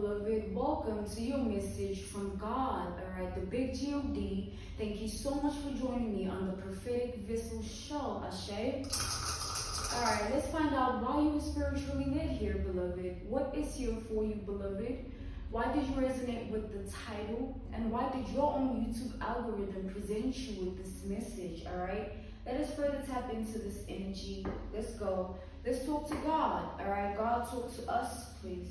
beloved. Welcome to your message from God, alright, the big G-O-D. Thank you so much for joining me on the Prophetic Vessel Show, Ashe. Alright, let's find out why you were spiritually led here, beloved. What is here for you, beloved? Why did you resonate with the title? And why did your own YouTube algorithm present you with this message, alright? Let us further tap into this energy. Let's go. Let's talk to God, alright? God, talk to us, please.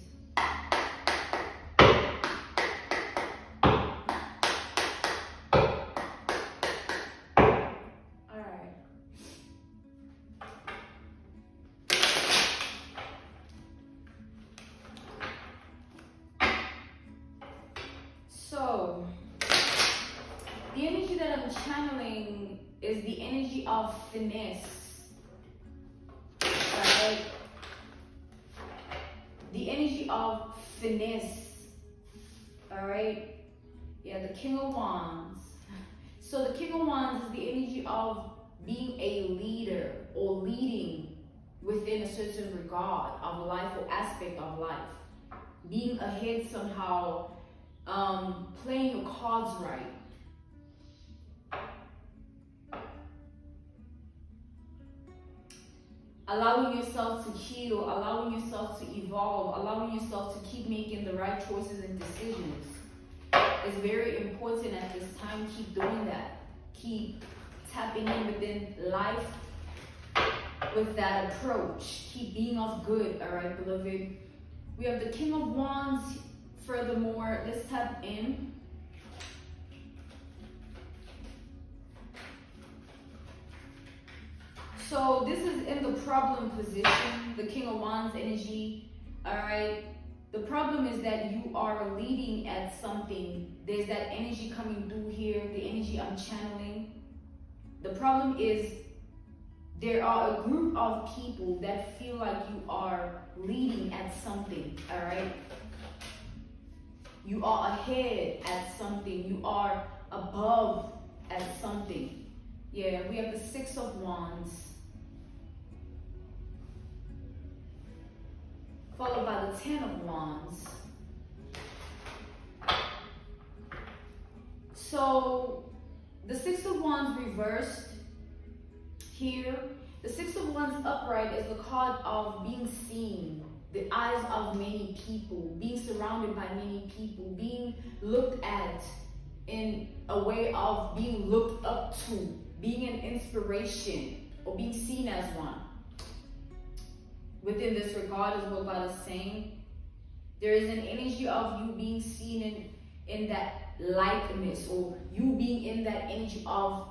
So, the energy that I'm channeling is the energy of finesse. Alright? The energy of finesse. Alright? Yeah, the King of Wands. So the King of Wands is the energy of being a leader or leading within a certain regard of life or aspect of life. Being ahead somehow. Playing your cards right. Allowing yourself to heal, allowing yourself to evolve, allowing yourself to keep making the right choices and decisions. It's very important at this time. Keep doing that. Keep tapping in within life with that approach. Keep being of good, alright, beloved. We have the King of Wands. Furthermore, let's tap in. So this is in the problem position, the King of Wands energy, all right? The problem is that you are leading at something. There's that energy coming through here, the energy I'm channeling. The problem is there are a group of people that feel like you are leading at something, all right? You are ahead at something. You are above at something. Yeah, we have the Six of Wands. Followed by the Ten of Wands. So, the Six of Wands reversed here. The Six of Wands upright is the card of being seen. The eyes of many people, being surrounded by many people, being looked at in a way of being looked up to, being an inspiration, or being seen as one. Within this regard is what God is saying. There is an energy of you being seen in that likeness, or you being in that energy of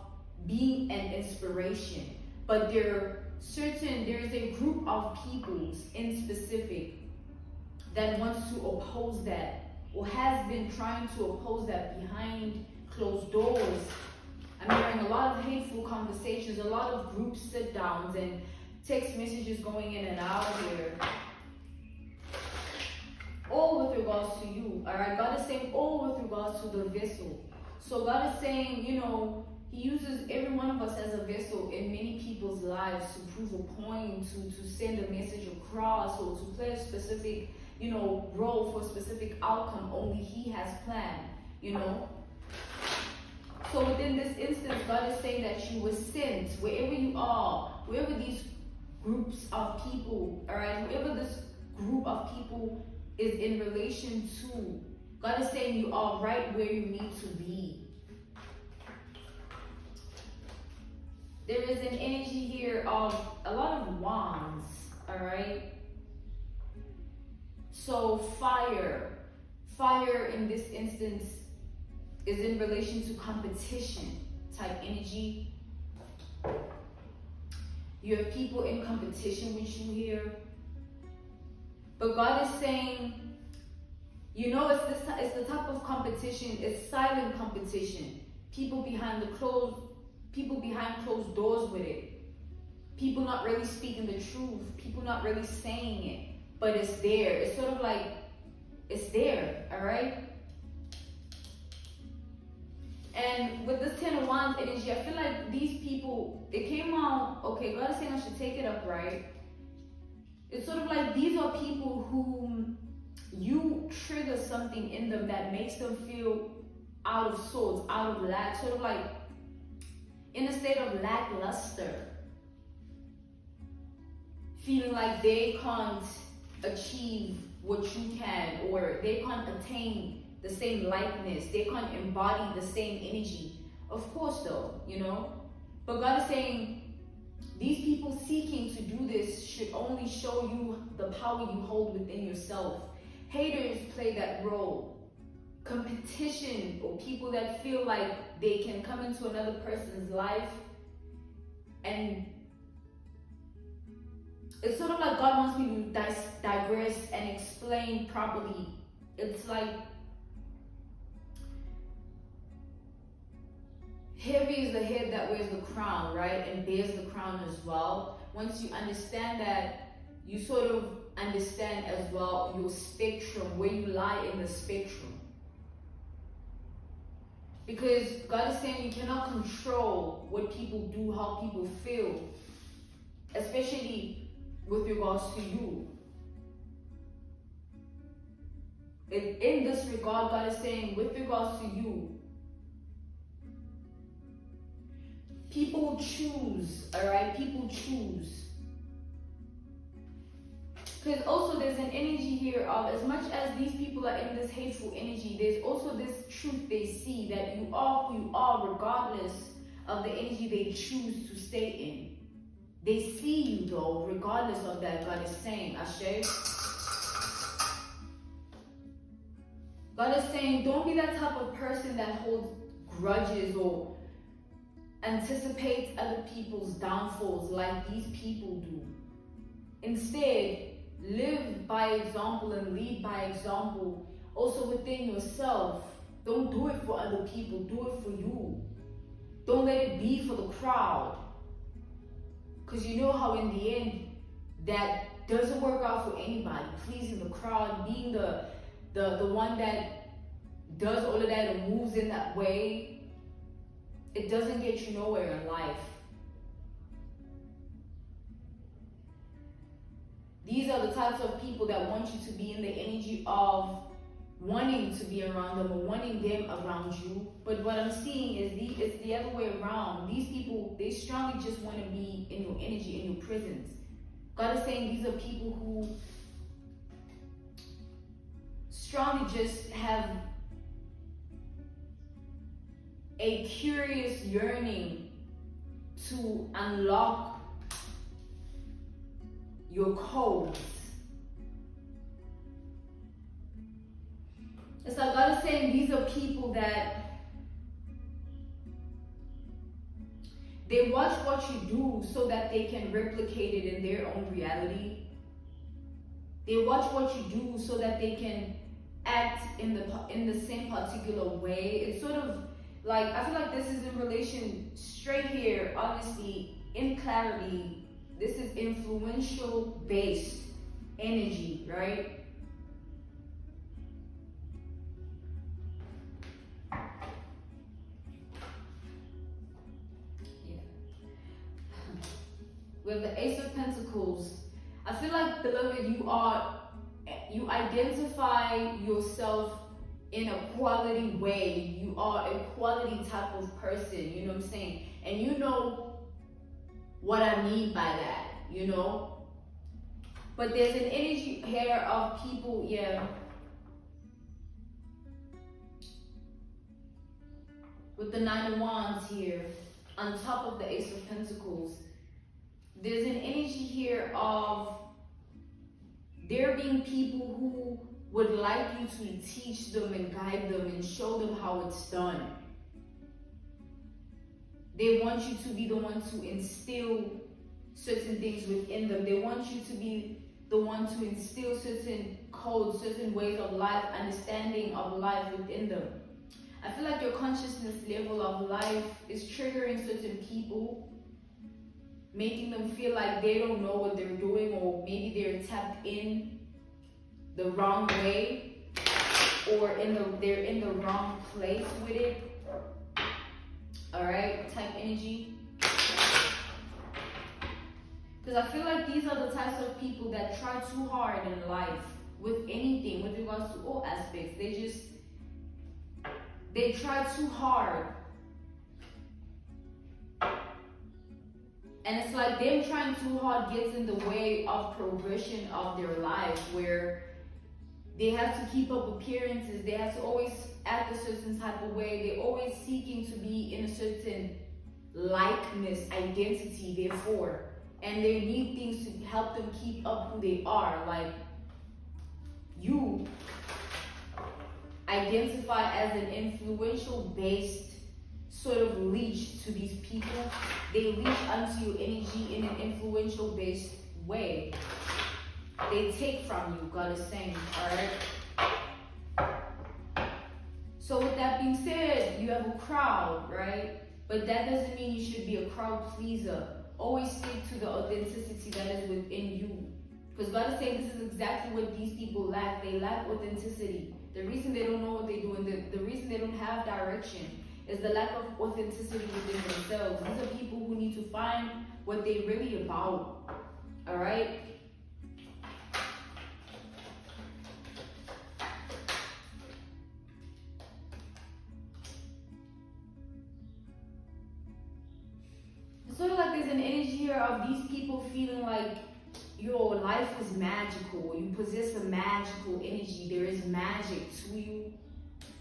being an inspiration. But there is a group of people in specific that wants to oppose that, or has been trying to oppose that behind closed doors. I'm hearing a lot of hateful conversations, a lot of group sit downs and text messages going in and out here. All with regards to you, all right? God is saying all with regards to the vessel. So God is saying, you know, He uses every one of us as a vessel in many people's lives to prove a point, to send a message across, or to play a specific, you know, role for a specific outcome only He has planned, you know. So within this instance, God is saying that you were sent wherever you are, wherever these groups of people, all right, whoever this group of people is in relation to, God is saying you are right where you need to be. There is an energy here of a lot of wands, all right? So fire in this instance is in relation to competition type energy. You have people in competition with you here. But God is saying, you know, it's the type of competition, it's silent competition. People behind closed doors with it. People not really speaking the truth. People not really saying it. But it's there. It's sort of like, it's there, all right? And with this Ten of Wands energy, I feel like these people, they came out, okay, God is saying I should take it up, right? It's sort of like these are people who you trigger something in them that makes them feel out of sorts, out of lack, sort of like in a state of lackluster, feeling like they can't achieve what you can, or they can't attain the same likeness, they can't embody the same energy. Of course though, you know, but God is saying these people seeking to do this should only show you the power you hold within yourself. Haters play that role. Competition, or people that feel like they can come into another person's life, and it's sort of like God wants me to digress and explain properly. It's like heavy is the head that wears the crown, right? And bears the crown as well. Once you understand that, you sort of understand as well your spectrum, where you lie in the spectrum. Because God is saying you cannot control what people do, how people feel, especially with regards to you. In this regard, God is saying with regards to you, people choose, alright? People choose. Because also there's an energy here of, as much as these people are in this hateful energy, there's also this truth they see, that you are who you are regardless of the energy they choose to stay in. They see you though, regardless of that, God is saying, Ashe. God is saying, don't be that type of person that holds grudges or anticipates other people's downfalls like these people do. Instead, live by example and lead by example. Also within yourself. Don't do it for other people, do it for you. Don't let it be for the crowd. Because you know how in the end, that doesn't work out for anybody. Pleasing the crowd, being the one that does all of that and moves in that way, it doesn't get you nowhere in life. These are the types of people that want you to be in the energy of wanting to be around them or wanting them around you. But what I'm seeing is it's the other way around. These people, they strongly just want to be in your energy, in your presence. God is saying these are people who strongly just have a curious yearning to unlock your codes. It's like God is saying these are people that they watch what you do so that they can replicate it in their own reality. They watch what you do so that they can act in the same particular way. It's sort of like, I feel like this is in relation straight here, honestly, in clarity. This is influential based energy, right? With the Ace of Pentacles, I feel like, beloved, you identify yourself in a quality way. You are a quality type of person, you know what I'm saying? And you know what I mean by that, you know? But there's an energy here of people, with the Nine of Wands here, on top of the Ace of Pentacles. There's an energy here of there being people who would like you to teach them and guide them and show them how it's done. They want you to be the one to instill certain things within them. They want you to be the one to instill certain codes, certain ways of life, understanding of life within them. I feel like your consciousness level of life is triggering certain people, making them feel like they don't know what they're doing, or maybe they're tapped in the wrong way, or they're in the wrong place with it. Alright, type energy. Because I feel like these are the types of people that try too hard in life with anything, with regards to all aspects aspects. They try too hard. And it's like them trying too hard gets in the way of progression of their life, where they have to keep up appearances. They have to always act a certain type of way. They're always seeking to be in a certain likeness, identity, therefore. And they need things to help them keep up who they are. Like, you identify as an influential based sort of leash to these people. They leash onto your energy in an influential based way. They take from you, God is saying, alright? So with that being said, you have a crowd, right? But that doesn't mean you should be a crowd pleaser. Always stick to the authenticity that is within you. Because God is saying this is exactly what these people lack. They lack authenticity. The reason they don't know what they're doing, the reason they don't have direction, is the lack of authenticity within themselves. These are people who need to find what they're really about. Alright? It's sort of like there's an energy here of these people feeling like your life is magical. You possess a magical energy. There is magic to you.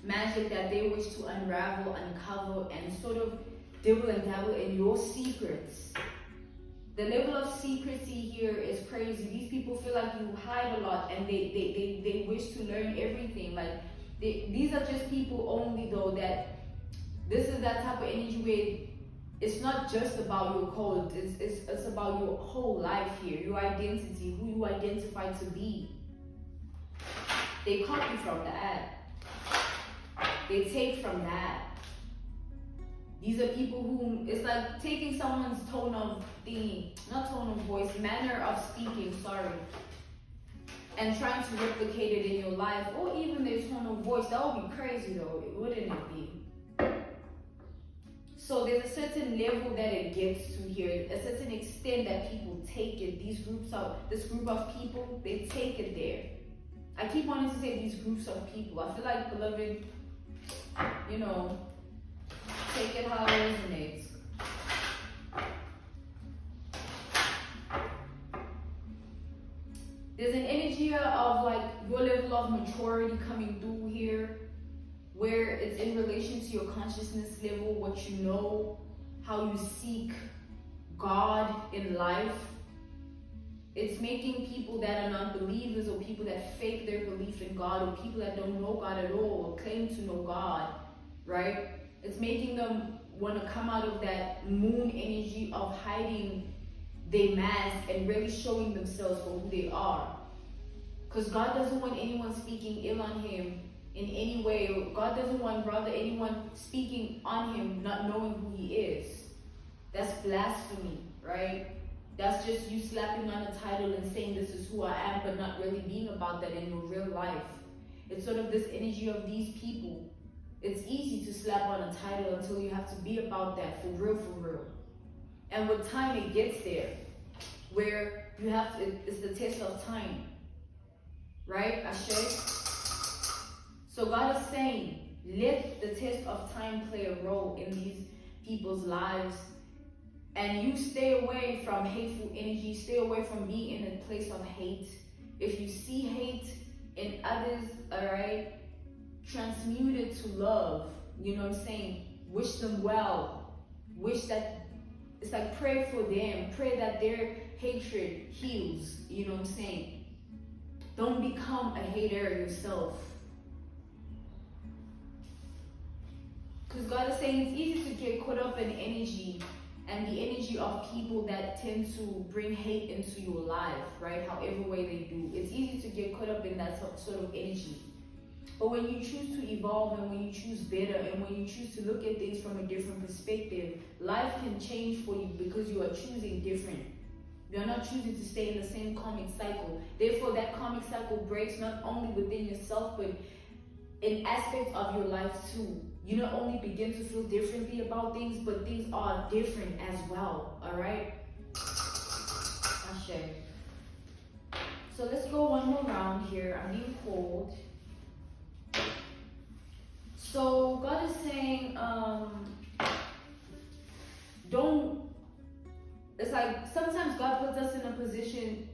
Magic that they wish to unravel, uncover, and sort of dibble and dabble in your secrets. The level of secrecy here is crazy. These people feel like you hide a lot, and they wish to learn everything. Like, these are just people only, though, that this is that type of energy where it's not just about your code. It's about your whole life here, your identity, who you identify to be. They copy from that. They take from that. These are people who, it's like taking someone's tone of thinking, not tone of voice, manner of speaking, sorry, and trying to replicate it in your life, or even their tone of voice. That would be crazy though, wouldn't it be? So there's a certain level that it gets to here, a certain extent that people take it. This group of people, they take it there. I keep wanting to say these groups of people. I feel like, beloved, you know, take it how it resonates. There's an energy of like your level of maturity coming through here, where it's in relation to your consciousness level, what you know, how you seek God in life. It's making people that are non-believers, or people that fake their belief in God, or people that don't know God at all, or claim to know God, right? It's making them want to come out of that moon energy of hiding their mask and really showing themselves for who they are. Because God doesn't want anyone speaking ill on him in any way. God doesn't want, rather, anyone speaking on him not knowing who he is. That's blasphemy, right? That's just you slapping on a title and saying this is who I am, but not really being about that in your real life. It's sort of this energy of these people. It's easy to slap on a title until you have to be about that for real. And with time it gets there, where you have to, it's the test of time, right? Ashe? So God is saying, let the test of time play a role in these people's lives. And you stay away from hateful energy, stay away from being in a place of hate. If you see hate in others, alright, transmute it to love. You know what I'm saying? Wish them well. Wish that, it's like pray for them. Pray that their hatred heals. You know what I'm saying? Don't become a hater yourself. Because God is saying it's easy to get caught up in energy, and the energy of people that tend to bring hate into your life, right? However way they do. It's easy to get caught up in that sort of energy. But when you choose to evolve, and when you choose better, and when you choose to look at things from a different perspective, life can change for you because you are choosing different. You're not choosing to stay in the same karmic cycle. Therefore, that karmic cycle breaks not only within yourself, but in aspects of your life too. You not only begin to feel differently about things, but things are different as well, alright? Ashe. So let's go one more round here. I'm being called.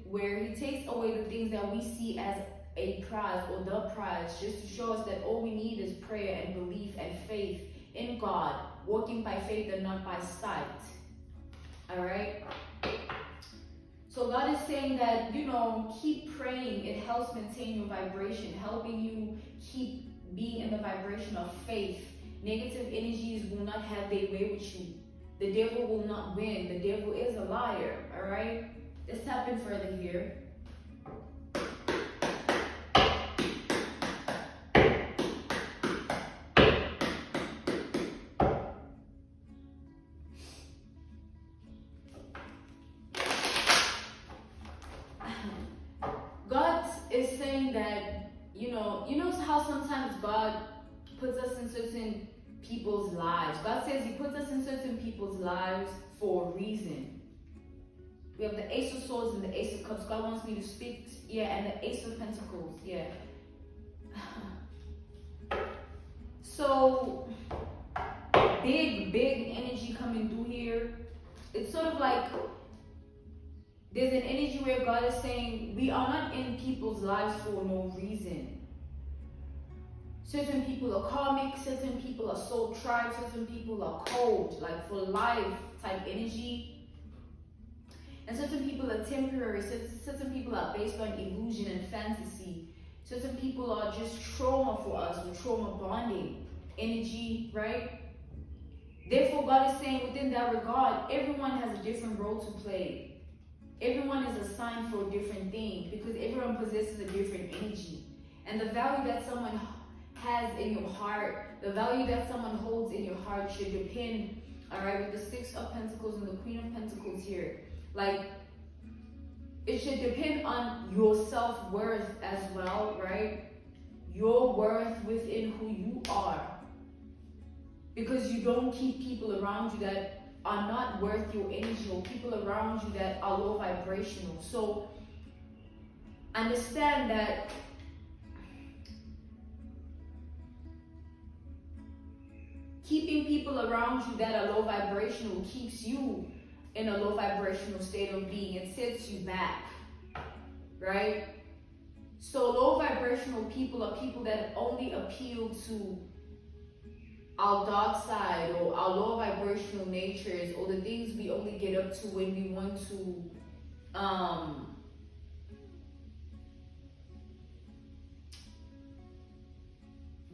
where he takes away the things that we see as a prize or the prize, just to show us that all we need is prayer and belief and faith in God, walking by faith and not by sight. All right. So God is saying that, you know, keep praying. It helps maintain your vibration, helping you keep being in the vibration of faith. Negative energies will not have their way with you. The devil will not win. The devil is a liar. All right. Let's tap in further here. God is saying that, you know how sometimes God puts us in certain people's lives. God says he puts us in certain people's lives for a reason. We have the Ace of Swords and the Ace of Cups. God wants me to speak, and the Ace of Pentacles, So, big energy coming through here. It's sort of like there's an energy where God is saying we are not in people's lives for no reason. Certain people are karmic, certain people are soul tribe, certain people are cold, like for life type energy. And certain people are temporary, certain people are based on illusion and fantasy. Certain people are just trauma for us, with trauma bonding energy, right? Therefore, God is saying within that regard, everyone has a different role to play. Everyone is assigned for a different thing because everyone possesses a different energy. And the value that someone has in your heart, the value that someone holds in your heart should depend, all right, with the Six of Pentacles and the Queen of Pentacles here. Like, it should depend on your self-worth as well, right? Your worth within who you are. Because you don't keep people around you that are not worth your energy, or people around you that are low vibrational. So, understand that keeping people around you that are low vibrational keeps you in a low vibrational state of being. It sets you back, right? So low vibrational people are people that only appeal to our dark side or our low vibrational natures, or the things we only get up to when we want to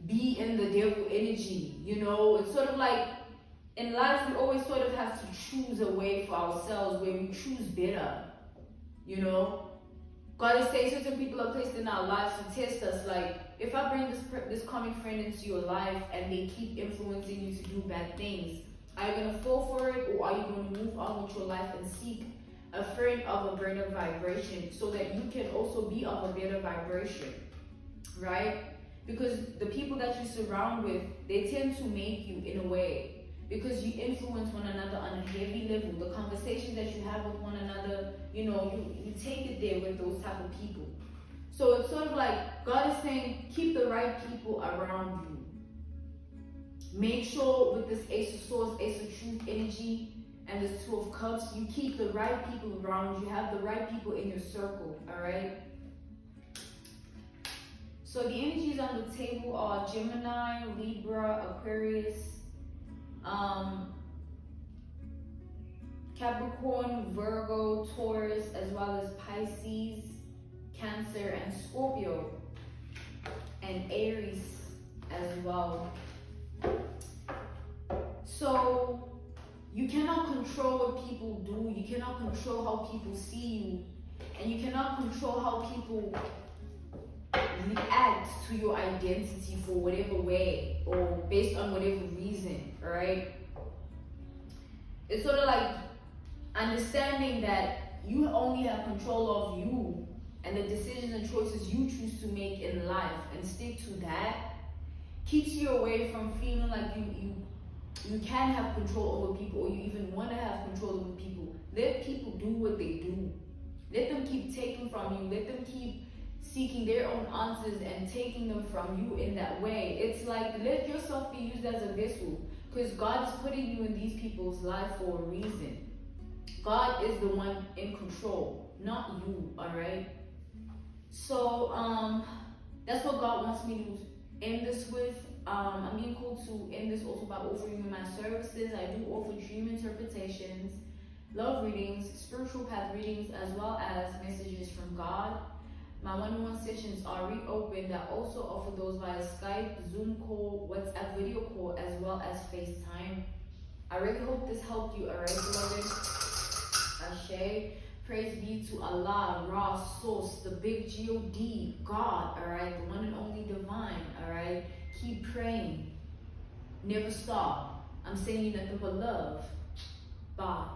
be in the devil energy. It's sort of like in life we always sort of have to choose a way for ourselves where we choose better. God is saying certain people are placed in our lives to test us. Like, if I bring this common friend into your life and they keep influencing you to do bad things, are you going to fall for it, or are you going to move on with your life and seek a friend of a better vibration so that you can also be of a better vibration, right? Because the people that you surround with, they tend to make you in a way, because you influence one another on a heavy level. The conversations that you have with one another, you take it there with those type of people. So it's sort of like God is saying, keep the right people around you. Make sure with this Ace of Swords, Ace of Truth energy, and this Two of Cups, you keep the right people around you. Have the right people in your circle, all right? So the energies on the table are Gemini, Libra, Aquarius, Capricorn, Virgo, Taurus, as well as Pisces, Cancer, and Scorpio, and Aries as well. So you cannot control what people do, you cannot control how people see you, and you cannot control how people react to your identity for whatever way or based on whatever reason, right? It's sort of like understanding that you only have control of you and the decisions and choices you choose to make in life, and stick to that. Keeps you away from feeling like you can have control over people, or you even want to have control over people. Let people do what they do. Let them keep taking from you. Let them keep seeking their own answers and taking them from you in that way. It's like, let yourself be used as a vessel, because God is putting you in these people's life for a reason. God is the one in control. not you, alright? So, that's what God wants me to end this with. I'm being called to end this also by offering my services. I do offer dream interpretations, love readings, spiritual path readings, as well as messages from God. My one-on-one sessions are reopened. I also offer those via Skype, Zoom call, WhatsApp video call, as well as FaceTime. I really hope this helped you, alright, beloved? Ashe. Praise be to Allah, Ra, Source, the big God, God, alright? The one and only divine, alright? Keep praying. Never stop. I'm saying you nothing but love. Bye.